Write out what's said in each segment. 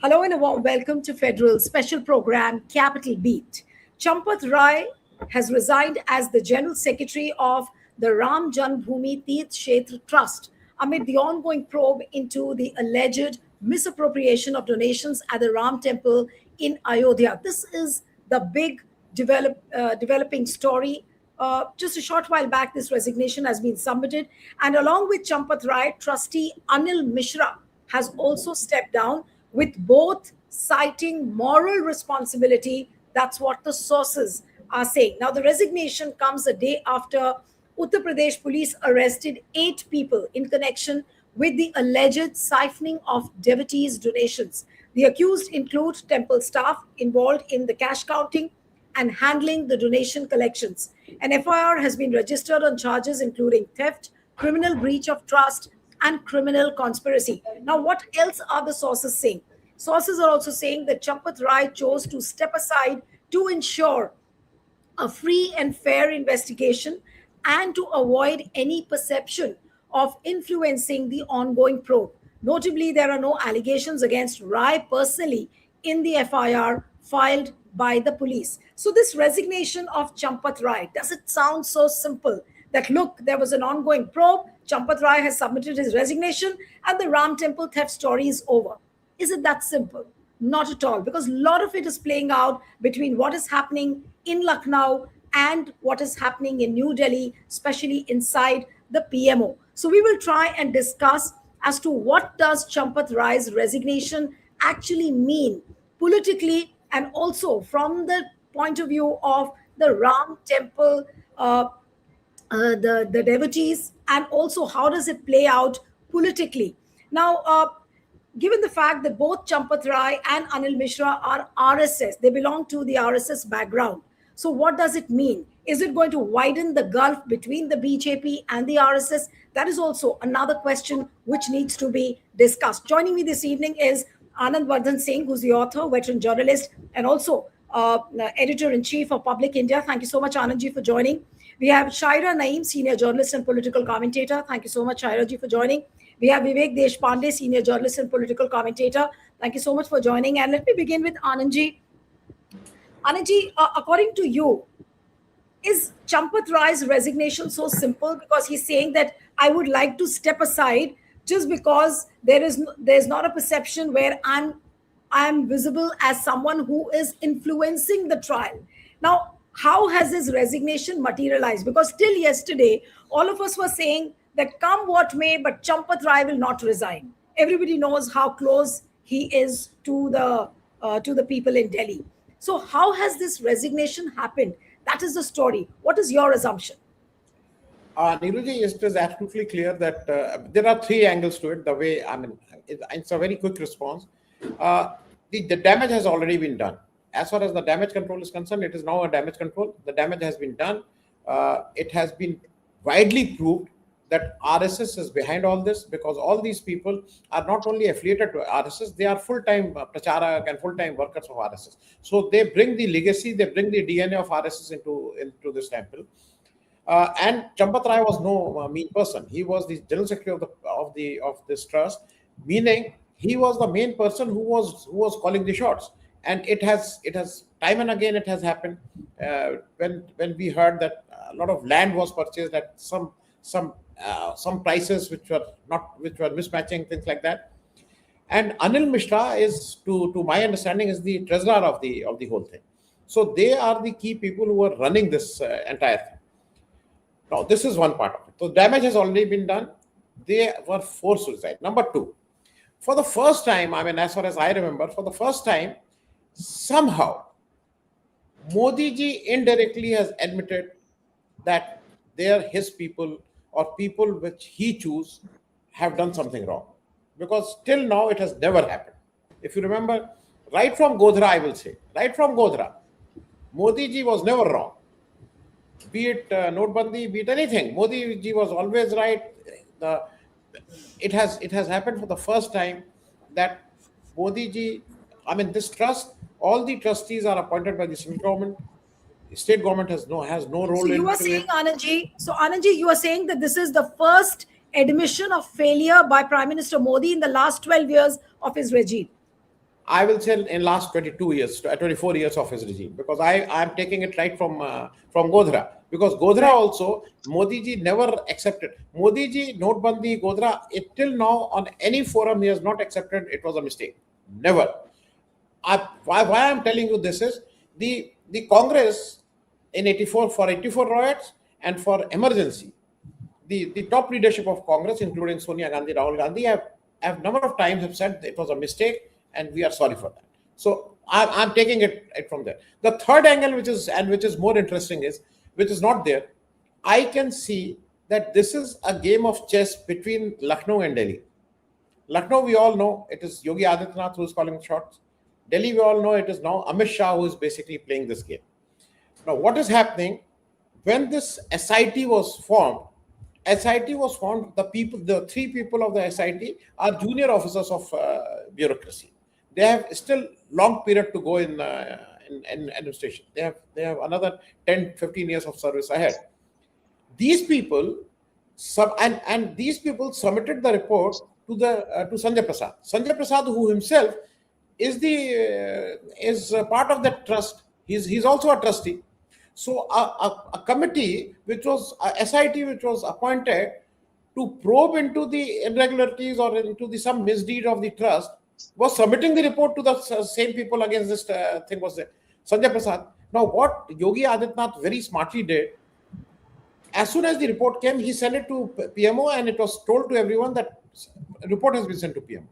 Hello and a warm welcome to Federal special program Capital Beat. Champath Rai has resigned as the General Secretary of the Ram Janmabhoomi Teerth Kshetra Trust amid the ongoing probe into the alleged misappropriation of donations at the Ram Temple in Ayodhya. This is the big developing story. Just a short while back, this resignation has been submitted, and along with Champath Rai, trustee Anil Mishra has also stepped down, with both citing moral responsibility. That's what the sources are saying. Now, the resignation comes a day after Uttar Pradesh police arrested 8 people in connection with the alleged siphoning of devotees' donations. The accused include temple staff involved in the cash counting and handling the donation collections. An FIR has been registered on charges including theft, criminal breach of trust, and criminal conspiracy. Now, what else are the sources saying? Sources are also saying that Champath Rai chose to step aside to ensure a free and fair investigation and to avoid any perception of influencing the ongoing probe. Notably, there are no allegations against Rai personally in the FIR filed by the police. So, this resignation of Champath Rai, does it sound so simple that look, there was an ongoing probe, Champath Rai has submitted his resignation, and the Ram Temple theft story is over? Is it that simple? Not at all, because a lot of it is playing out between what is happening in Lucknow and what is happening in New Delhi, especially inside the PMO. So we will try and discuss as to what does Champath Rai's resignation actually mean politically, and also from the point of view of the Ram Temple, the devotees, and also how does it play out politically. Now, given the fact that both Champath Rai and Anil Mishra are RSS, they belong to the RSS background. So, what does it mean? Is it going to widen the gulf between the BJP and the RSS? That is also another question which needs to be discussed. Joining me this evening is Anand Vardhan Singh, who's the author, veteran journalist, and also editor-in-chief of Public India. Thank you so much, Anandji, for joining. We have Shaira Naeem, senior journalist and political commentator. Thank you so much, Shaira ji, for joining. We have Vivek Deshpande, senior journalist and political commentator. Thank you so much for joining. And let me begin with Anandji. Anandji, according to you, is Champath Rai's resignation so simple because he's saying that I would like to step aside just because there's not a perception where I'm visible as someone who is influencing the trial? Now, how has his resignation materialized? Because till yesterday, all of us were saying that come what may, but Champath Rai will not resign. Everybody knows how close he is to the people in Delhi. So how has this resignation happened? That is the story. What is your assumption? Neeruji, it is absolutely clear that there are 3 angles to it. The way, it's a very quick response. The damage has already been done. As far as the damage control is concerned, it is now a damage control. The damage has been done. It has been widely proved that RSS is behind all this, because all these people are not only affiliated to RSS, they are full-time pracharak and full-time workers of RSS. So they bring the legacy, they bring the DNA of RSS into this temple. And Champath Rai was no mean person. He was the general secretary of this trust, meaning he was the main person who was calling the shots. And it has time and again it has happened when we heard that a lot of land was purchased at some prices which were mismatching, things like that. And Anil Mishra is, to my understanding, is the treasurer of the whole thing. So they are the key people who are running this entire thing. Now, this is one part of it. So damage has already been done. They were forced to resign. Number 2, for the first time, as far as I remember, for the first time, somehow Modi ji indirectly has admitted that his people or people which he choose have done something wrong, because till now it has never happened. If you remember, right from Godhra, I will say, right from Godhra, Modi ji was never wrong. Be it Notbandi, be it anything, Modi ji was always right. It has happened for the first time that Modi ji, this trust, all the trustees are appointed by the central government. The state government has no role. So you are saying, Anandji, you are saying that this is the first admission of failure by Prime Minister Modi in the last 12 years of his regime. I will say in last 22 years, 24 years of his regime, because I'm taking it right from Godhra, because Godhra Right. also Modi ji never accepted. Modi ji Notbandi Godhra, it till now on any forum he has not accepted it was a mistake. Never. Why I'm telling you this is the Congress in 84 for 84 riots and for emergency, the top leadership of Congress, including Sonia Gandhi, Rahul Gandhi, have number of times have said it was a mistake and we are sorry for that. So I'm taking it from there. The third angle, which is more interesting, is which is not there. I can see that this is a game of chess between Lucknow and Delhi. Lucknow, we all know it is Yogi Adityanath who is calling the shots. Delhi, we all know it is now Amit Shah who is basically playing this game. Now, what is happening when this SIT was formed? SIT was formed. The three people of the SIT are junior officers of bureaucracy. They have still long period to go in administration. They have another 10, 15 years of service ahead. These people and these people submitted the report to Sanjay Prasad. Sanjay Prasad, who himself is part of that trust. He's also a trustee. So a committee which was a SIT which was appointed to probe into the irregularities or into the some misdeed of the trust was submitting the report to the same people against this thing was there. Sanjay Prasad. Now what Yogi Adityanath very smartly did, as soon as the report came, he sent it to PMO and it was told to everyone that report has been sent to PMO.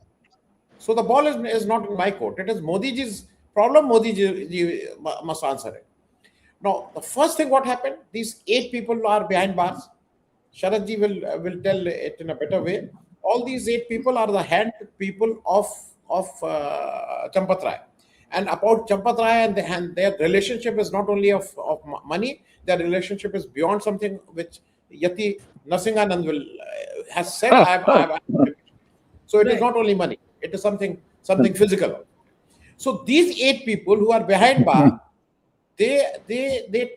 So the ball is not in my court. It is Modi ji's problem. Modi ji must answer it. Now, the first thing what happened, these 8 people are behind bars. Sharad ji will tell it in a better way. All these 8 people are the hand people of Champat Rai. And about Champat Rai and their relationship is not only of money, their relationship is beyond something which Yati Narsinganand has said. So it is Right. not only money; it is something physical. So these 8 people who are behind bar, they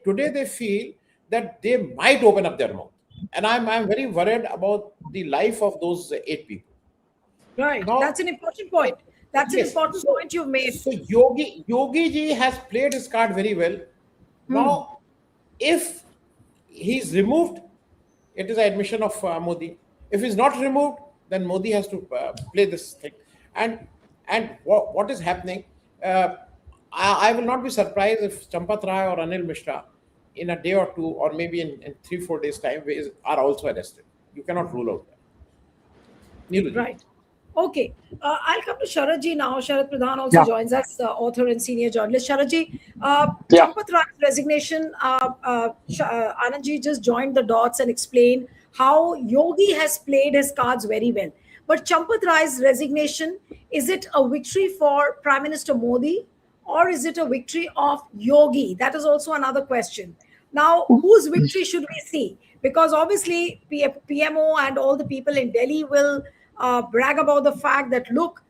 today they feel that they might open up their mouth, and I'm very worried about the life of those 8 people. Right. Now, That's an important point. That's an yes, important point you've made. so Yogi ji has played his card very well. Now, if he's removed, it is an admission of Modi. If he's not removed, then Modi has to play this thing. And what is happening? Uh, I will not be surprised if Champat Rai or Anil Mishra, in a day or two, or maybe in 3, 4 days' time, are also arrested. You cannot rule out that. Neeru ji. Right. Okay. I'll come to Sharad ji now. Sharad Pradhan also Yeah, joins us, author and senior journalist. Sharad ji, yeah. Champat Rai's resignation, Anand ji just joined the dots and explained how Yogi has played his cards very well. But Champat Rai's resignation, is it a victory for Prime Minister Modi or is it a victory of Yogi? That is also another question. Now, whose victory should we see? Because obviously, PMO and all the people in Delhi will brag about the fact that, look,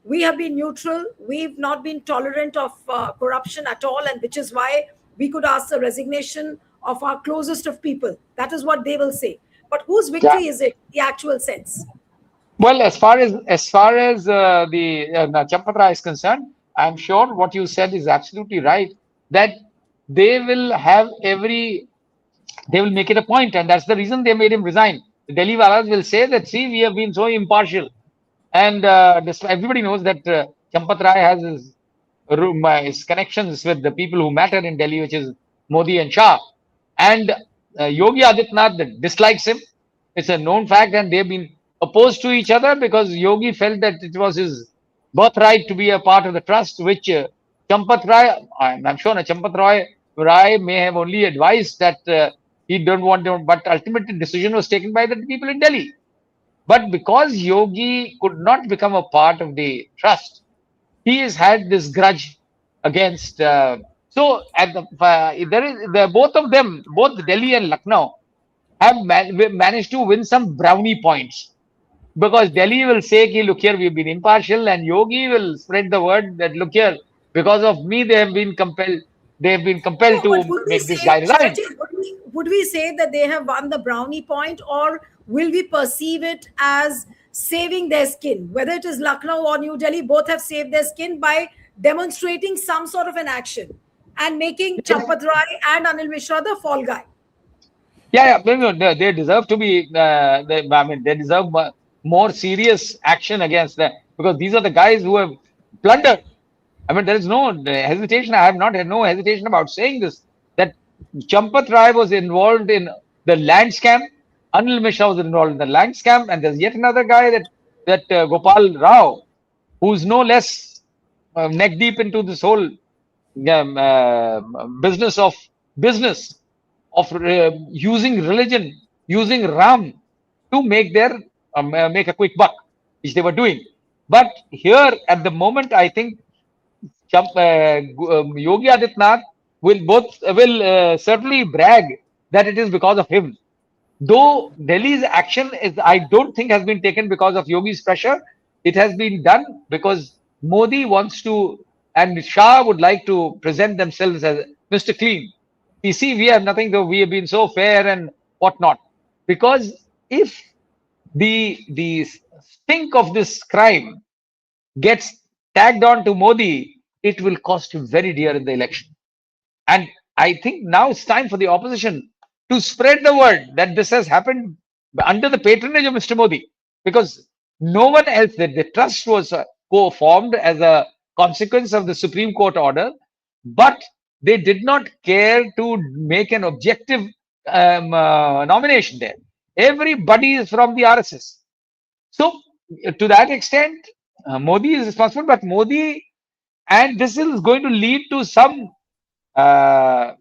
we have been neutral, we've not been tolerant of corruption at all, and which is why we could ask the resignation of our closest of people. That is what they will say. But whose Yeah. victory is it, the actual sense? Well, as far as the Champatra is concerned, I'm sure what you said is absolutely right. That they will have they will make it a point, and that's the reason they made him resign. The Delhi Walas will say that, see, we have been so impartial, and everybody knows that Champat Rai has his connections with the people who matter in Delhi, which is Modi and Shah. And Yogi Adityanath dislikes him. It's a known fact, and they've been opposed to each other because Yogi felt that it was his birthright to be a part of the trust, which Champat Rai, I'm sure Rai may have only advised that he don't want to, but ultimate decision was taken by the people in Delhi. But because Yogi could not become a part of the trust, he has had this grudge against. Both of them, both Delhi and Lucknow, have managed to win some brownie points because Delhi will say, "Ki, look here, we've been impartial," and Yogi will spread the word that, look here, because of me, they have been compelled No, but to would we make this say, guy resign. Sharaji, would we say that they have won the brownie point, or will we perceive it as saving their skin. Whether it is Lucknow or New Delhi, both have saved their skin by demonstrating some sort of an action and making Yes. Champat Rai and Anil Mishra the fall guy. Yeah, yeah, no, they deserve to be. I mean, they deserve more serious action against them because these are the guys who have plundered. I mean, there is no hesitation. I have not had no hesitation about saying this. That Champat Rai was involved in the land scam. Anil Mishra was involved in the land scam, and there's yet another guy that Gopal Rao, who's no less neck deep into this whole business of using religion, using Ram to make a quick buck, which they were doing. But here at the moment, I think Yogi Adityanath will certainly brag that it is because of him. Though Delhi's action is, I don't think has been taken because of Yogi's pressure. It has been done because Modi wants to, and Shah would like to present themselves as Mr. Clean. You see, we have nothing to, we have been so fair and whatnot. Because if the stink of this crime gets tagged on to Modi, it will cost him very dear in the election. And I think now it's time for the opposition to spread the word that this has happened under the patronage of Mr. Modi, because no one else, that the trust was formed as a consequence of the Supreme Court order, but they did not care to make an objective nomination there. Everybody is from the RSS. So, to that extent, Modi is responsible, but Modi, and this is going to lead to some uh,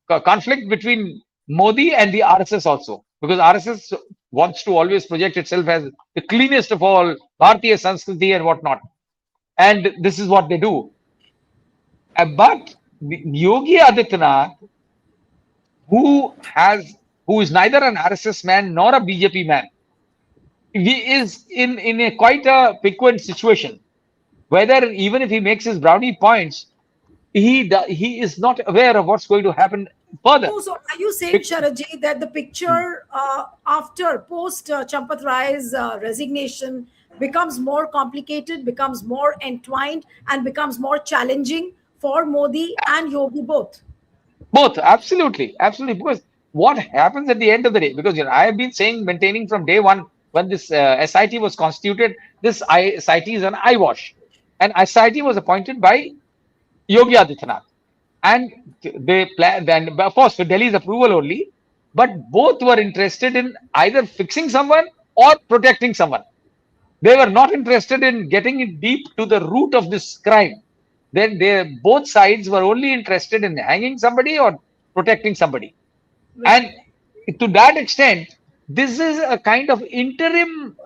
conflict between Modi and the RSS also, because RSS wants to always project itself as the cleanest of all Bharatiya Sanskriti and whatnot, and this is what they do. But Yogi Adityanath, who has who is neither an RSS man nor a BJP man, he is in a quite a piquant situation. Whether even if he makes his brownie points, he is not aware of what's going to happen further. Oh, so are you saying, Sharadji, that the picture after post Champat Rai's resignation becomes more complicated, becomes more entwined, and becomes more challenging for Modi and Yogi both? Both, absolutely, absolutely. Because what happens at the end of the day, because I have been maintaining from day one when this SIT was constituted, this SIT is an eyewash, and SIT was appointed by Yogi Adityanath, and they plan, then of course for Delhi's approval only, but both were interested in either fixing someone or protecting someone. They were not interested in getting it deep to the root of this crime. Then both sides were only interested in hanging somebody or protecting somebody. Right. And to that extent, this is a kind of interim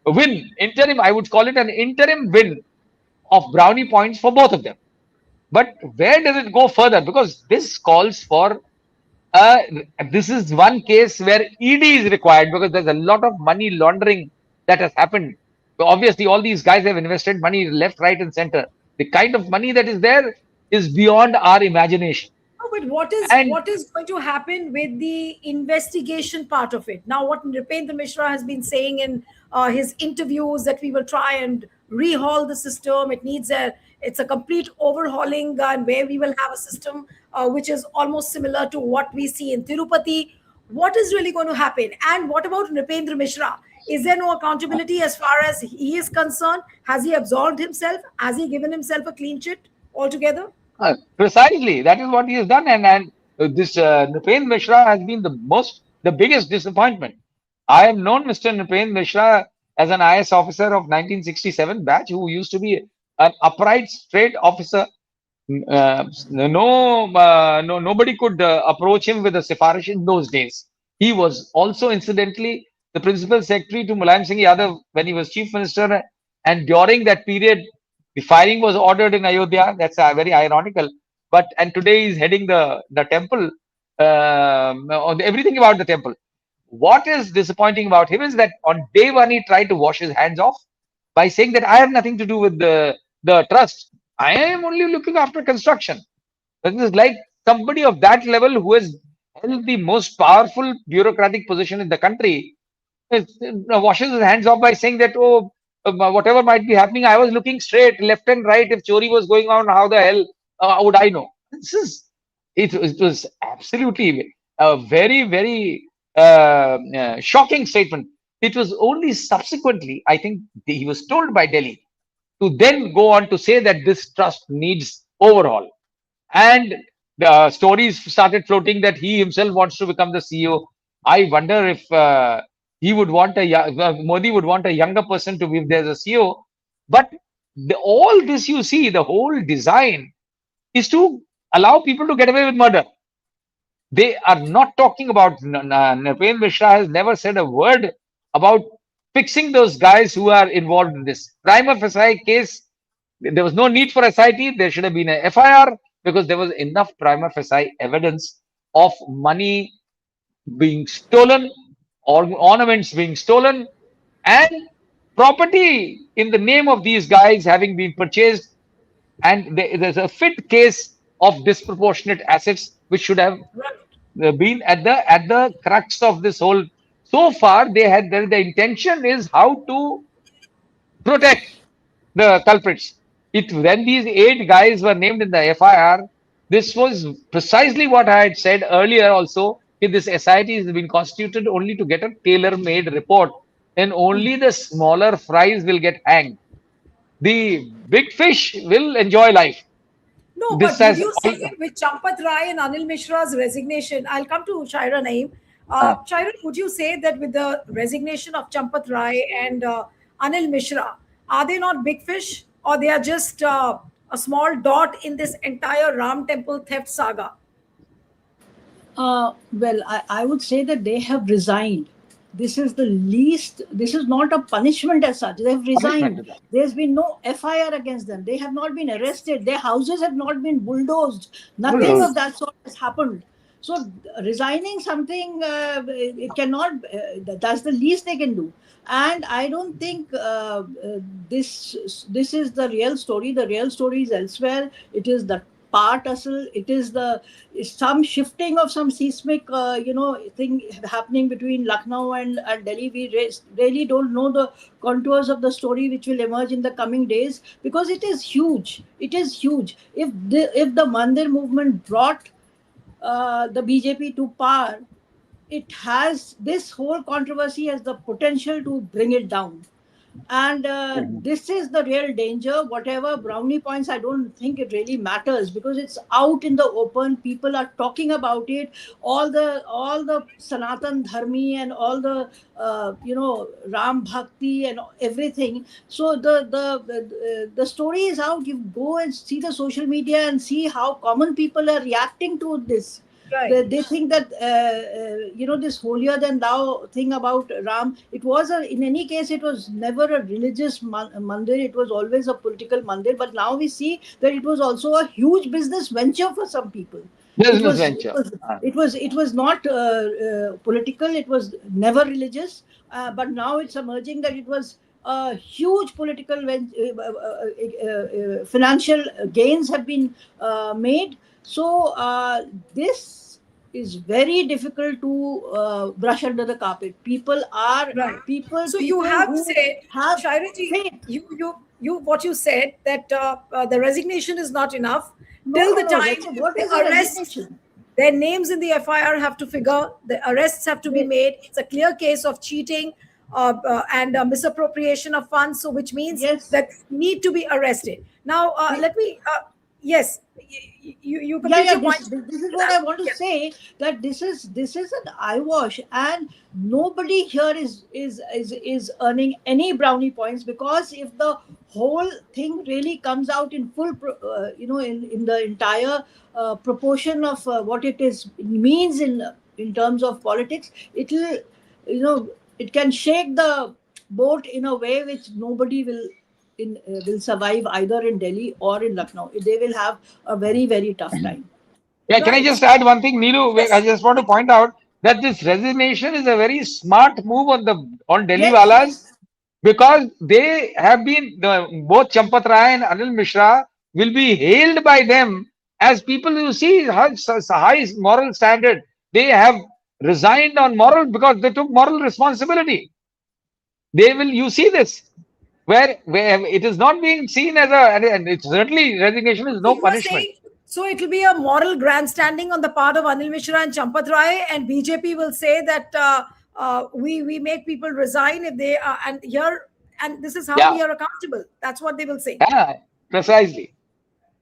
win. Interim, I would call it an interim win of brownie points for both of them. But where does it go further? Because this calls for uh, this is one case where ED is required because there's a lot of money laundering that has happened. So obviously, all these guys have invested money left, right, and center. The kind of money that is there is beyond our imagination. No, but And what is going to happen with the investigation part of it? Now, what Nripendra Mishra has been saying in his interviews, that we will try and rehaul the system. It's a complete overhauling, and where we will have a system which is almost similar to what we see in Tirupati. What is really going to happen? And what about Nripendra Mishra? Is there no accountability as far as he is concerned? Has he absolved himself? Has he given himself a clean sheet altogether? precisely that is what he has done. And this Nripendra Mishra has been the biggest disappointment. I have known Mr. Nripendra Mishra as an IS officer of 1967 batch who used to be an upright, straight officer. Nobody could approach him with a sifarish in those days. He was also, incidentally, the principal secretary to Mulayam Singh Yadav when he was chief minister, and during that period, the firing was ordered in Ayodhya. That's very ironical. But and today he's heading the temple, on everything about the temple. What is disappointing about him is that on day one he tried to wash his hands off by saying that I have nothing to do with the trust. I am only looking after construction. This is like somebody of that level who has held the most powerful bureaucratic position in the country, washes his hands off by saying that, oh, whatever might be happening, I was looking straight, left and right. If chori was going on, how the hell would I know? This is it was absolutely a very, very shocking statement. It was only subsequently, I think, he was told by Delhi to then go on to say that this trust needs overhaul. And the stories started floating that he himself wants to become the CEO. I wonder if he would want Modi would want a younger person to be there as a CEO. But all this you see, the whole design is to allow people to get away with murder. They are not talking about. Nrpen Mishra has never said a word about fixing those guys who are involved in this. Prima facie case, there was no need for SIT. There should have been a FIR because there was enough prima facie evidence of money being stolen, or ornaments being stolen, and property in the name of these guys having been purchased. And there's a fit case of disproportionate assets which should have Right. been at the crux of this whole. So far, the intention is how to protect the culprits. When these 8 guys were named in the FIR, this was precisely what I had said earlier also. If this SIT has been constituted only to get a tailor-made report, then only the smaller fries will get hanged. The big fish will enjoy life. No, This but would has you all. say with Champat Rai and Anil Mishra's resignation, I'll come to Shaira Naeem. Uh, Shaira, would you say that with the resignation of Champat Rai and Anil Mishra, are they not big fish or they are just a small dot in this entire Ram Temple theft saga? Well, I would say that they have resigned. This is the least, this is not a punishment as such. They've punishment to resigned. that. There's been no FIR against them. They have not been arrested. Their houses have not been bulldozed. Nothing Yes. of that sort has happened. So, resigning something, it cannot, that's the least they can do. And I don't think this is the real story. The real story is elsewhere. It is the part asal. It is the some shifting of some seismic thing happening between Lucknow and Delhi. We really don't know the contours of the story which will emerge in the coming days, because it is huge. It is huge. If the Mandir movement brought the BJP to power, it has, this whole controversy has the potential to bring it down. And Mhm. this is the real danger. Whatever brownie points, I don't think it really matters, because it's out in the open. People are talking about it. All the Sanatan Dharmi and all the Ram Bhakti and everything. So the story is out. You go and see the social media and see how common people are reacting to this. Right. They think that this holier than thou thing about Ram, it was in any case, it was never a religious mandir. It was always a political mandir. But now we see that it was also a huge business venture for some people. it Business was it venture. was it was not political. It was never religious. But now it's emerging that it was a huge political financial gains have been made. So this is very difficult to brush under the carpet. People are Right. people So you people have who said, have Shairaji, faith. what you said that the resignation is not enough No, till no, the no. time That's what the is a arrests, resignation? their names in the FIR have to figure, the arrests have to be They, made. It's a clear case of cheating and misappropriation of funds, so which means yes. that need to be arrested. Now, They, let me, yes, you yeah, complete yeah, your this point. this is what I want to Yeah, say, that this is an eyewash, and nobody here is earning any brownie points, because if the whole thing really comes out in full in the entire proportion of what it means in terms of politics, it'll you know it can shake the boat in a way which nobody will survive, either in Delhi or in Lucknow. They will have a very, very tough time. Yeah, can I right. just add one thing, Neelu? I Yes, just want to point out that this resignation is a very smart move on Delhi Yes, Walas, yes. because they have been both Champat Rai and Anil Mishra will be hailed by them as people who see high moral standard. They have resigned on moral because they took moral responsibility. they will, you see this, where it is not being seen as and it's certainly resignation is So no you are punishment. saying, so it will be a moral grandstanding on the part of Anil Mishra and Champat Rai, and BJP will say that we make people resign if they are, and here, and this is how Yeah, we are accountable. That's what they will say. yeah, precisely.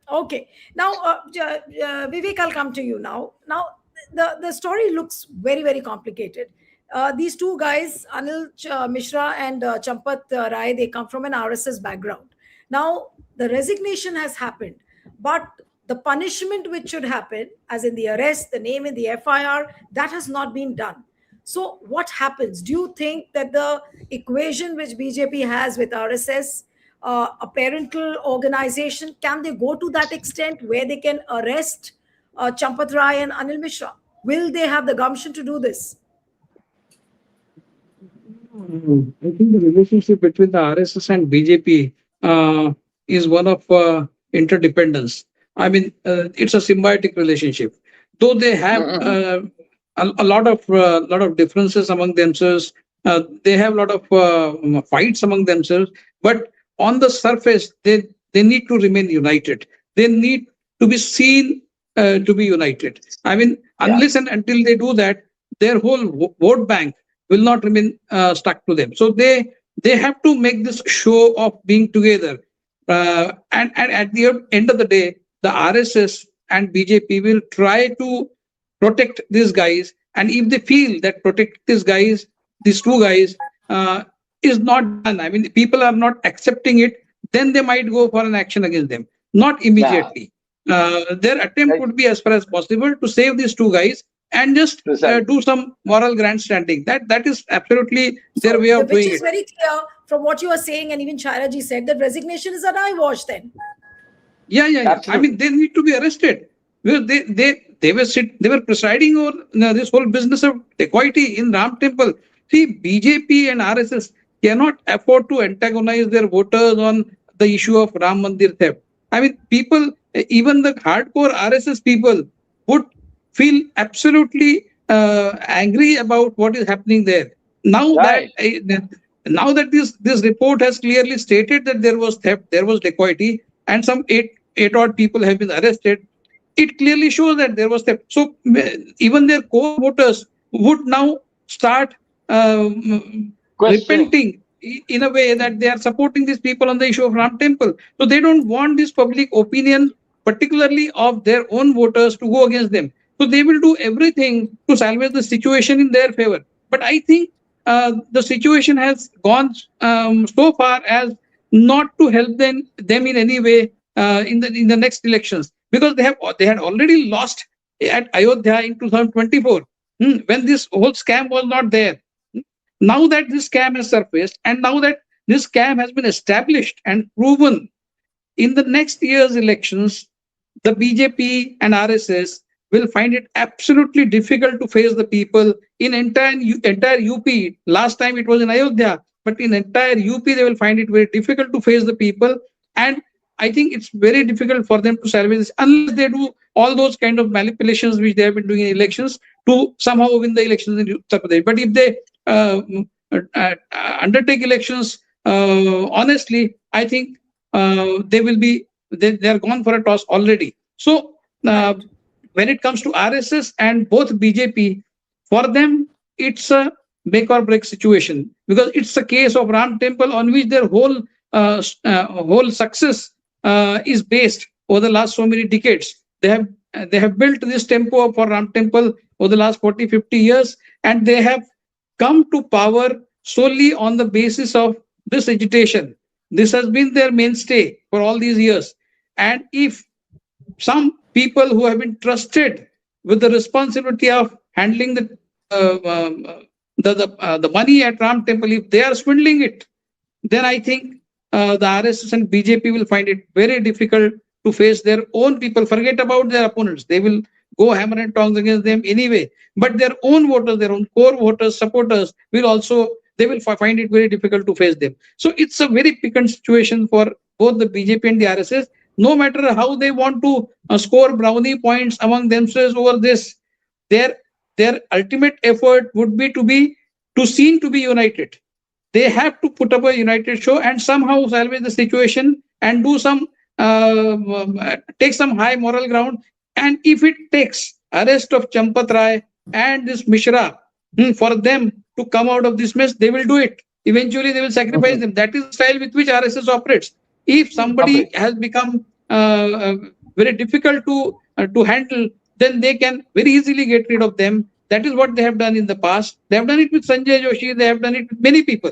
Okay. Now, Vivek, I'll come to you now. Now, the story looks very, very complicated. These two guys, Mishra and Champat Rai, they come from an RSS background. Now, the resignation has happened, but the punishment which should happen, as in the arrest, the name in the FIR, that has not been done. So, what happens? Do you think that the equation which BJP has with RSS, a parental organization, can they go to that extent where they can arrest Champat Rai and Anil Mishra? Will they have the gumption to do this? I think the relationship between the RSS and BJP is one of interdependence. I mean, it's a symbiotic relationship. Though they have a lot of differences among themselves, they have a lot of fights among themselves. But on the surface, they need to remain united. They need to be seen to be united. I mean, unless and until they do that, their whole vote bank will not remain stuck to them. So they have to make this show of being together. And at the end of the day, the RSS and BJP will try to protect these guys. And if they feel that protect these two guys, is not done, I mean, people are not accepting it, then they might go for an action against them. Not immediately. Their attempt would be as far as possible to save these two guys and just do some moral grandstanding. That is absolutely their way of doing it. Which is very clear from what you are saying, and even Chairaji said that resignation is an eyewash then. Yeah. I mean, they need to be arrested. Because they were presiding over this whole business of dacoity in Ram Temple. See, BJP and RSS cannot afford to antagonize their voters on the issue of Ram Mandir theft. I mean, people, even the hardcore RSS people, would feel absolutely angry about what is happening there. Now that this report has clearly stated that there was theft, there was dacoity, and some eight odd people have been arrested, it clearly shows that there was theft. So even their core voters would now start repenting in a way that they are supporting these people on the issue of Ram Temple. So they don't want this public opinion, particularly of their own voters, to go against them. So they will do everything to salvage the situation in their favor. But I think the situation has gone so far as not to help them in any way in the next elections, because they had already lost at Ayodhya in 2024 when this whole scam was not there. Now that this scam has surfaced, and now that this scam has been established and proven, in the next year's elections, the BJP and RSS will find it absolutely difficult to face the people in entire UP. Last time it was in Ayodhya, but in entire UP they will find it very difficult to face the people. And I think it's very difficult for them to salvage this unless they do all those kind of manipulations which they have been doing in elections to somehow win the elections in Uttar Pradesh. But if they undertake elections honestly, I think they are gone for a toss already. So when it comes to RSS and both BJP, for them it's a make or break situation, because it's a case of Ram Temple on which their whole success is based over the last so many decades. They have built this tempo for Ram Temple over the last 40-50 years, and they have come to power solely on the basis of this agitation. This has been their mainstay for all these years. And if some people who have been trusted with the responsibility of handling the money at Ram Temple, if they are swindling it, then I think the RSS and BJP will find it very difficult to face their own people. Forget about their opponents. They will go hammer and tongs against them anyway. But their own voters, their own core voters, supporters will find it very difficult to face them. So it's a very piquant situation for both the BJP and the RSS. No matter how they want to score brownie points among themselves over this, their ultimate effort would be to seem to be united. they have to put up a united show and somehow salvage the situation and do some take some high moral ground. And if it takes arrest of Champat Rai and this Mishra, for them to come out of this mess, they will do it. Eventually, they will sacrifice them. That is the style with which RSS operates. If somebody has become very difficult to handle, then they can very easily get rid of them. That is what they have done in the past. They have done it with Sanjay Joshi. They have done it with many people.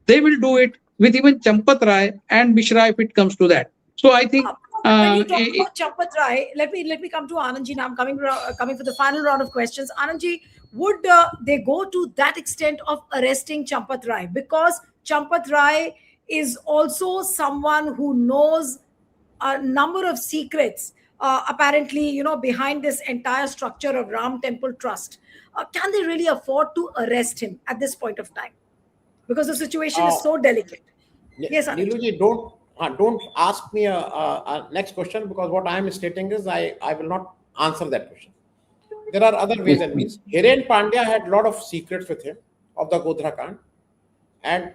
They will do it with even Champat Rai and Mishra if it comes to that. So I think when you talk about Champat Rai, let me come to Anandji now. I'm coming for the final round of questions. Anandji, would they go to that extent of arresting Champat Rai? Because Champat Rai is also someone who knows a number of secrets, apparently, behind this entire structure of Ram Temple Trust. Can they really afford to arrest him at this point of time? Because the situation is so delicate. Yes, Anand. Niluji, don't ask me a next question, because what I am stating is I will not answer that question. There are other ways and means. Hiren Pandya had a lot of secrets with him of the Godhra Kand, and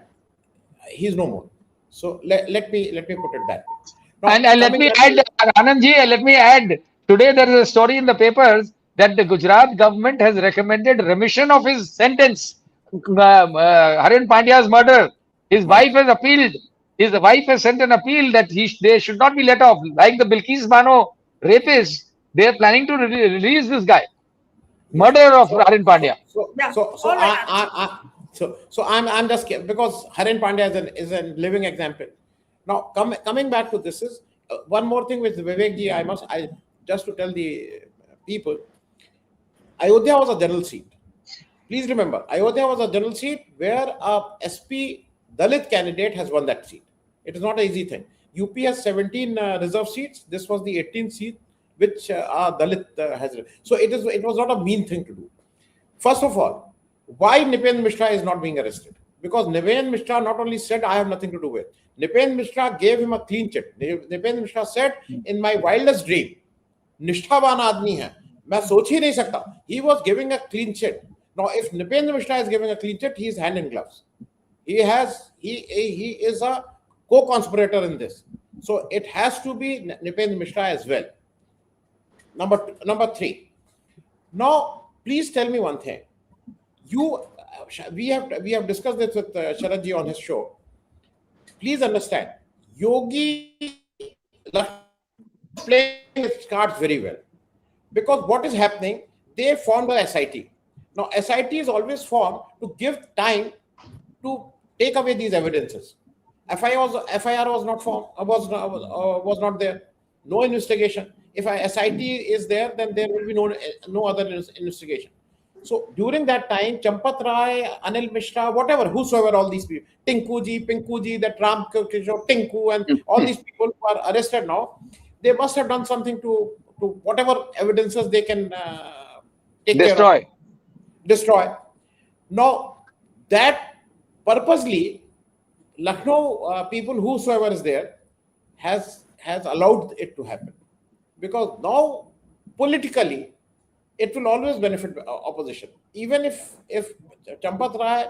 he's no more. So let me put it that way. Now, And let me add, Anandji, let me add. Today there is a story in the papers that the Gujarat government has recommended remission of his sentence. Harin Pandya's murder. His wife has appealed. His wife has sent an appeal that they should not be let off. Like the Bilkis Bano rapist, they are planning to release this guy. Murder of Harin Pandya. So I'm just, because Harin Pandya is a living example. Now coming back to this is one more thing with Vivek ji. I just to tell the people, Ayodhya was a general seat. Please remember, Ayodhya was a general seat where a SP Dalit candidate has won that seat. It is not an easy thing. UP has 17 reserve seats. This was the 18th seat which Dalit has. So it was not a mean thing to do. First of all, why Nipendra Mishra is not being arrested? Because Nipendra Mishra not only said, I have nothing to do with. Nipendra Mishra gave him a clean chit. Nipendra Mishra said, in my wildest dream, निष्ठावान आदमी है, मैं सोच ही नहीं सकता. He was giving a clean chit. Now, if Nipendra Mishra is giving a clean chit, he is hand in gloves. He is a co-conspirator in this. So it has to be Nipendra Mishra as well. Number 3. Now, please tell me one thing. We have discussed this with Sharad ji on his show. Please understand, Yogi playing his cards very well, because what is happening? They formed a SIT. Now, SIT is always formed to give time to take away these evidences. FIR was not formed, was not there. No investigation. If a SIT is there, then there will be no other investigation. So during that time, Champat Rai, Anil Mishra, whatever, whosoever, all these people, Tinku ji, that Ram Kishore, Tinku, and all these people who are arrested now, they must have done something to whatever evidences they can destroy. Now, that purposely, Lucknow people, whosoever is there, has allowed it to happen. Because now, politically, it will always benefit opposition. Even if Champat Rai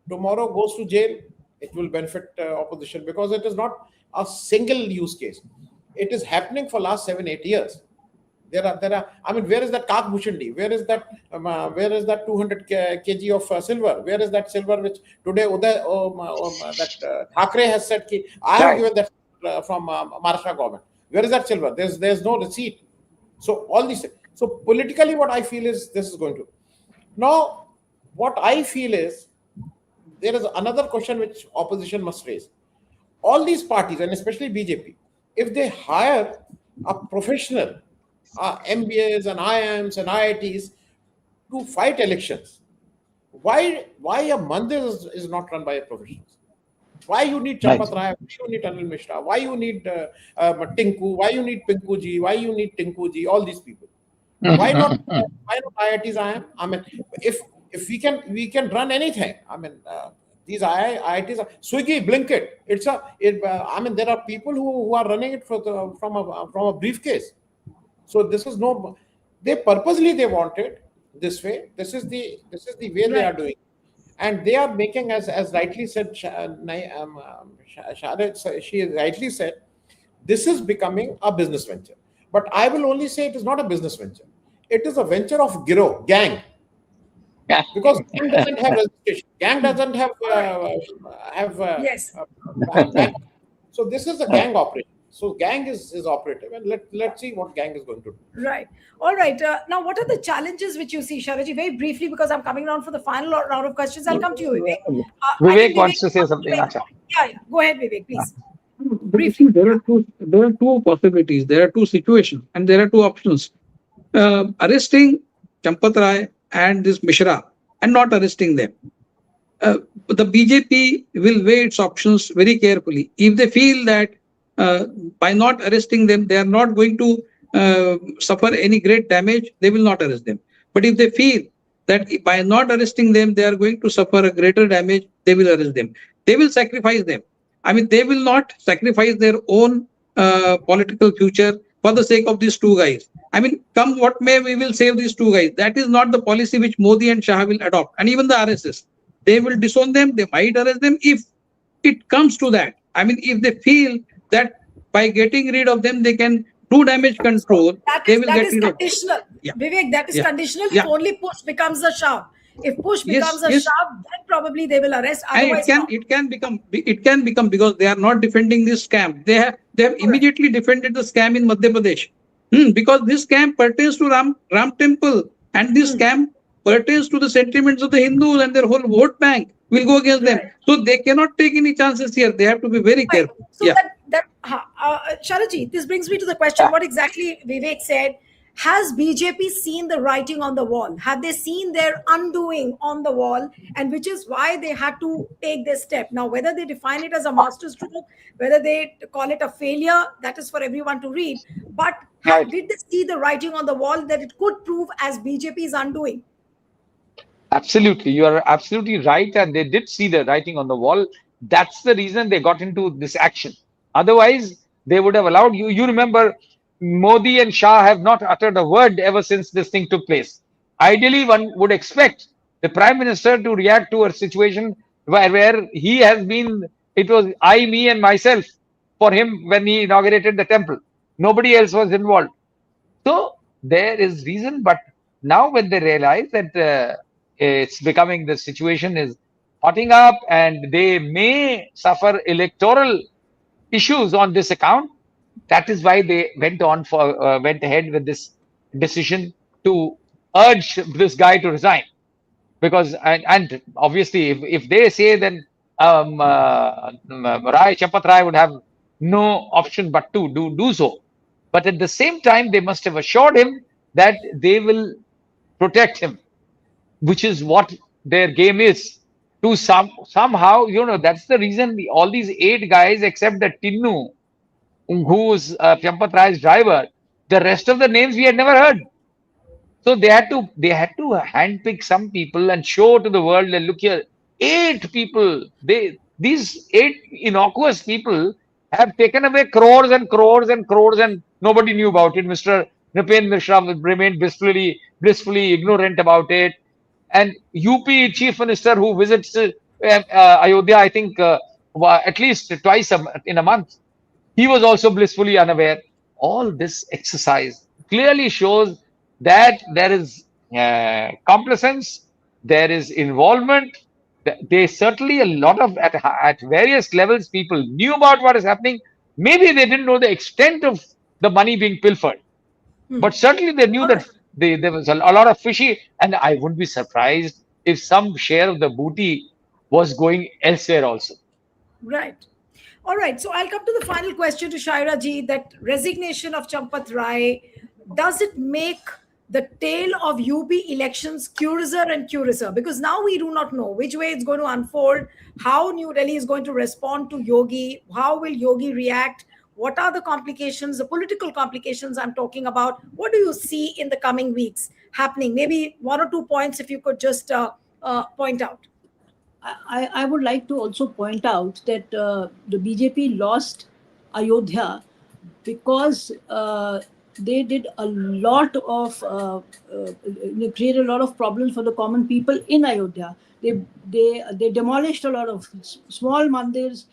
tomorrow goes to jail, it will benefit opposition, because it is not a single use case. It is happening for last 7-8 years. There are. I mean, where is that Kak Bhushan? Where is that 200 kg of silver? Where is that silver which today that Thackeray has said ki, I have given that from Maharashtra government? Where is that silver? There's no receipt. So all these. So politically, what I feel is this is going to. Now, what I feel is there is another question which opposition must raise. All these parties, and especially BJP, if they hire a professional, MBAs and IIMs and IITs to fight elections, why a Mandir is not run by a professional? Why you need Champat Rai? Why you need Anil Mishra? Why you need Tinku? Why you need Pinku ji? Why you need Tinku ji? All these people. Why not IITs? I mean, if we can run anything. I mean, these IITs, Swiggy, Blinkit. I mean, there are people who are running it from a briefcase. So this is they purposely they want it this way. This is the way they are doing. And they are making, as rightly said, she rightly said, this is becoming a business venture. But I will only say it is not a business venture. It is a venture of Giro, gang. Yeah. Because gang doesn't have registration. Gang doesn't Yes. have bank. So this is a gang operation. So gang is operative, and let's see what gang is going to do. Right. All right. Now, what are the challenges which you see, Sharaji? Very briefly, because I'm coming around for the final round of questions. I'll come to you, Vivek. I Vivek think wants to say wants something. make a Acha. point. Yeah. Go ahead, Vivek, please. Briefly, there are two possibilities, there are two situations, and there are two options. Arresting Champat Rai and this Mishra and not arresting them. The BJP will weigh its options very carefully. If they feel that by not arresting them, they are not going to suffer any great damage, they will not arrest them. But if they feel that by not arresting them, they are going to suffer a greater damage, they will arrest them. They will sacrifice them. I mean, they will not sacrifice their own political future for the sake of these two guys. I mean, come what may, we will save these two guys. That is not the policy which Modi and Shah will adopt, and even the RSS. They will disown them, they might arrest them if it comes to that. I mean, if they feel that by getting rid of them, they can do damage control, they will get rid of them. Conditional. Yeah. Vivek, that is Yeah. conditional Yeah. if only push becomes a shove. If push Yes, becomes a yes. shove, then probably they will arrest. And Otherwise, not. it can become because they are not defending this scam. They have immediately defended the scam in Madhya Pradesh. Because this scam pertains to Ram Temple, and this scam pertains to the sentiments of the Hindus, and their whole vote bank will go against them. Right. So they cannot take any chances here. They have to be very Right. careful. So Yeah. Sharaji, this brings me to the question: what exactly Vivek said? Has BJP seen the writing on the wall? Have they seen their undoing on the wall? And which is why they had to take this step. Now, whether they define it as a masterstroke, whether they call it a failure, that is for everyone to read. But Right. did they see the writing on the wall that it could prove as BJP's undoing? Absolutely, you are absolutely right, and they did see the writing on the wall. That's the reason they got into this action. Otherwise, they would have allowed you. You remember, Modi and Shah have not uttered a word ever since this thing took place. Ideally, one would expect the Prime Minister to react to a situation where he has been. It was I, me, and myself for him when he inaugurated the temple. Nobody else was involved. So there is reason, but now when they realize that it's becoming, the situation is hotting up and they may suffer electoral issues on this account, that is why they went ahead with this decision to urge this guy to resign. Because and obviously, if they say, then Chapat Rai would have no option but to do so. But at the same time, they must have assured him that they will protect him, which is what their game is. To somehow, that's the reason all these 8 guys, except the Tinnu, who's Champat Rai's driver, the rest of the names we had never heard. So they had to handpick some people and show to the world that, look here, 8 people. These 8 innocuous people have taken away crores and crores and crores, and nobody knew about it. Mr. Nripen Mishra remained blissfully ignorant about it. And UP Chief Minister, who visits Ayodhya, I think at least twice in a month, he was also blissfully unaware. All this exercise clearly shows that there is complacence, there is involvement. They certainly, a lot of at various levels, people knew about what is happening. Maybe they didn't know the extent of the money being pilfered, but certainly they knew that there was a lot of fishy. And I wouldn't be surprised if some share of the booty was going elsewhere also. Right. All right. So I'll come to the final question to Shaira ji, that resignation of Champat Rai, does it make the tale of UP elections curiouser and curiouser? Because now we do not know which way it's going to unfold, how New Delhi is going to respond to Yogi, how will Yogi react, what are the complications, the political complications I'm talking about. What do you see in the coming weeks happening? Maybe 1 or 2 points if you could just point out. I would like to also point out that the BJP lost Ayodhya because they did a lot of they created a lot of problems for the common people in Ayodhya. They demolished a lot of small mandirs.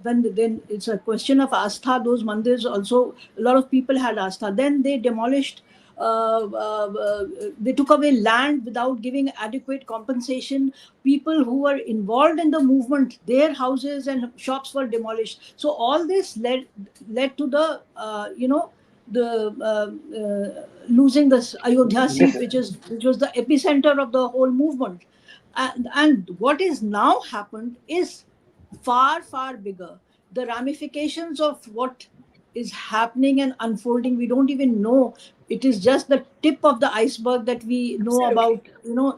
Then it's a question of astha. Those mandirs also, a lot of people had astha. Then they demolished. They took away land without giving adequate compensation. People who were involved in the movement, their houses and shops were demolished. So all this led to the the losing the Ayodhya seat, which was the epicenter of the whole movement. And what is now happened is far bigger. The ramifications of what is happening and unfolding, we don't even know. It is just the tip of the iceberg that we know about,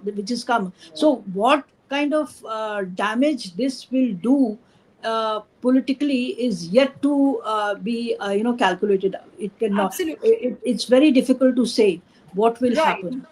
which is come. So what kind of damage this will do politically is yet to be calculated. It cannot. Absolutely. It's very difficult to say what will Right. happen.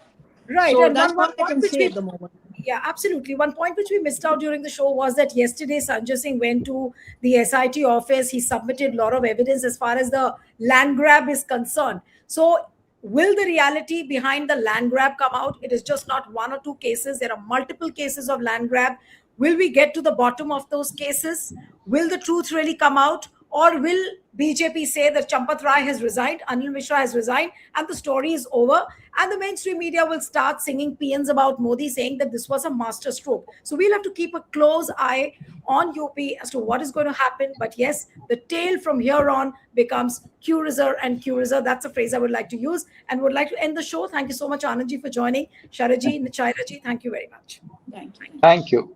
Right. So And that's one all I point can which say we, at the moment. yeah, absolutely. One point which we missed out during the show was that yesterday Sanjay Singh went to the SIT office. He submitted a lot of evidence as far as the land grab is concerned. So, will the reality behind the land grab come out? It is just not one or two cases. There are multiple cases of land grab. Will we get to the bottom of those cases? Will the truth really come out? Or will BJP say that Champat Rai has resigned, Anil Mishra has resigned, and the story is over? And the mainstream media will start singing paeans about Modi, saying that this was a master stroke. So we'll have to keep a close eye on UP as to what is going to happen. But yes, the tale from here on becomes curiouser and curiouser. That's a phrase I would like to use and would like to end the show. Thank you so much, Anandji, for joining. Sharaji, Chairaji, thank you very much. Thank you. Thank you.